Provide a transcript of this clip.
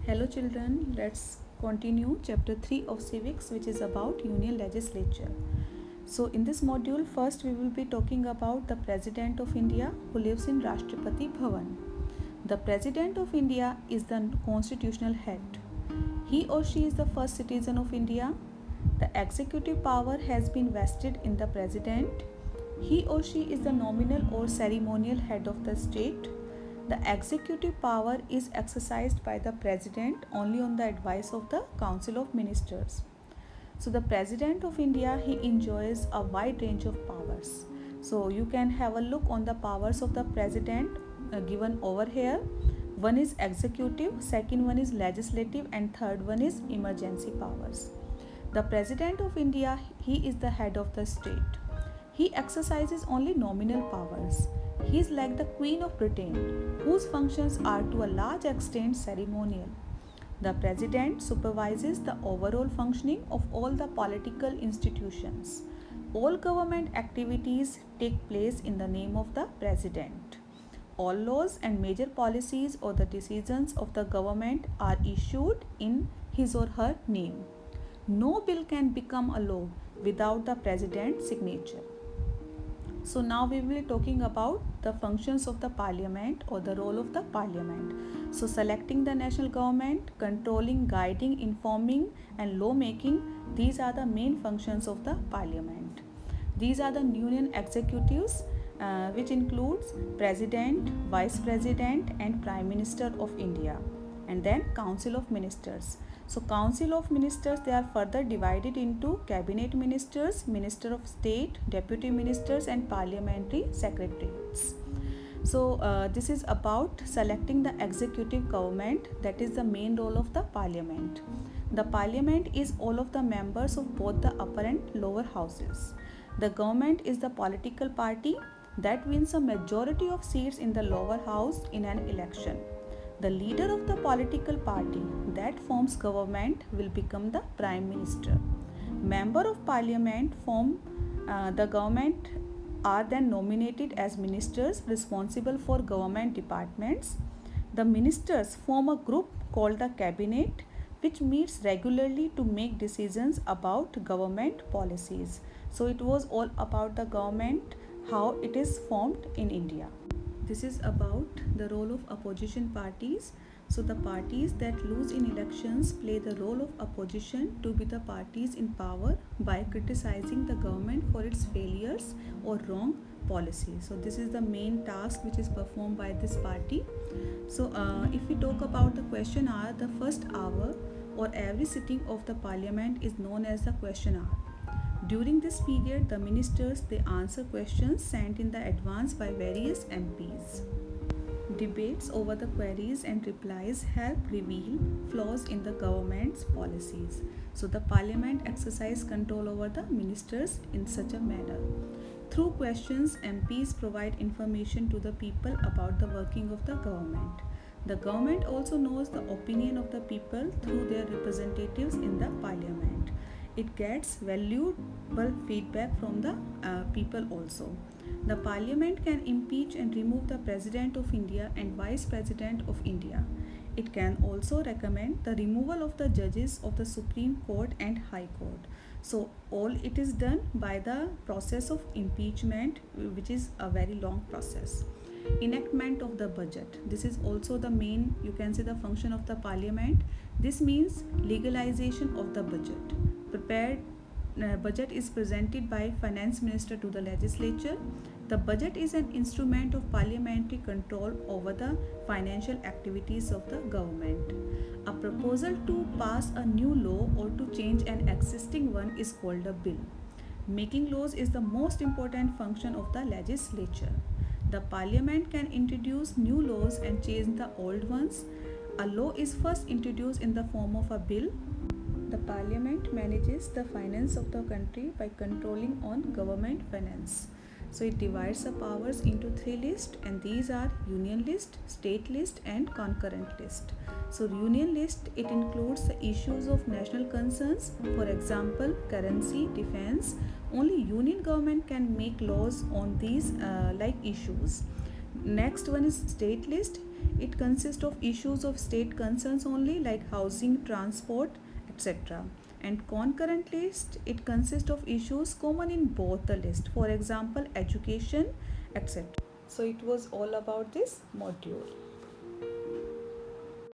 Hello children, let's continue chapter 3 of civics, which is about union legislature. So in this module, first we will be talking about the President of India who lives in Rashtrapati Bhavan. The President of India is the constitutional head. He or she is the first citizen of India. The executive power has been vested in the President. He or she is the nominal or ceremonial head of the state. The executive power is exercised by the President only on the advice of the Council of Ministers. So the President of India, he enjoys a wide range of powers. So you can have a look on the powers of the President given over here. One is executive, second one is legislative, and third one is emergency powers. The President of India, he is the head of the state. He exercises only nominal powers. He is like the Queen of Britain, whose functions are to a large extent ceremonial. The President supervises the overall functioning of all the political institutions. All government activities take place in the name of the President. All laws and major policies or the decisions of the government are issued in his or her name. No bill can become a law without the President's signature. So now we will be talking about the functions of the parliament or the role of the parliament. So selecting the national government, controlling, guiding, informing and law making, these are the main functions of the parliament. These are the union executives which includes President, Vice President and Prime Minister of India, and then Council of Ministers. So Council of Ministers, they are further divided into Cabinet Ministers, Minister of State, Deputy Ministers and Parliamentary Secretariats. So this is about selecting the executive government, that is the main role of the Parliament. The Parliament is all of the members of both the upper and lower houses. The government is the political party that wins a majority of seats in the lower house in an election. The leader of the political party that forms government will become the Prime Minister. Member of Parliament form the government are then nominated as ministers responsible for government departments. The ministers form a group called the Cabinet, which meets regularly to make decisions about government policies. So it was all about the government, how it is formed in India. This is about the role of opposition parties. So the parties that lose in elections play the role of opposition to be the parties in power by criticizing the government for its failures or wrong policy. So this is the main task which is performed by this party. So if we talk about the question hour, the first hour or every sitting of the parliament is known as the question hour. During this period, the ministers, they answer questions sent in the advance by various MPs. Debates over the queries and replies help reveal flaws in the government's policies. So the parliament exercise control over the ministers in such a manner. Through questions, MPs provide information to the people about the working of the government. The government also knows the opinion of the people through their representatives in the parliament. It gets valuable feedback from the people also. The Parliament can impeach and remove the President of India and Vice President of India. It can also recommend the removal of the judges of the Supreme Court and High Court. So all it is done by the process of impeachment, which is a very long process. Enactment of the budget. This is also the main, you can say, the function of the Parliament. This means legalization of the budget. Prepared budget is presented by finance minister to the legislature. The budget is an instrument of parliamentary control over the financial activities of the government. A proposal to pass a new law or to change an existing one is called a bill. Making laws is the most important function of the legislature. The parliament can introduce new laws and change the old ones. A law is first introduced in the form of a bill. The parliament manages the finance of the country by controlling on government finance. So it divides the powers into three lists, and these are union list, state list and concurrent list. So union list, it includes the issues of national concerns, for example currency, defense. Only union government can make laws on these like issues. Next one is state list. It consists of issues of state concerns only, like housing, transport, etc. And concurrent list, it consists of issues common in both the list, for example education, etc. So it was all about this module.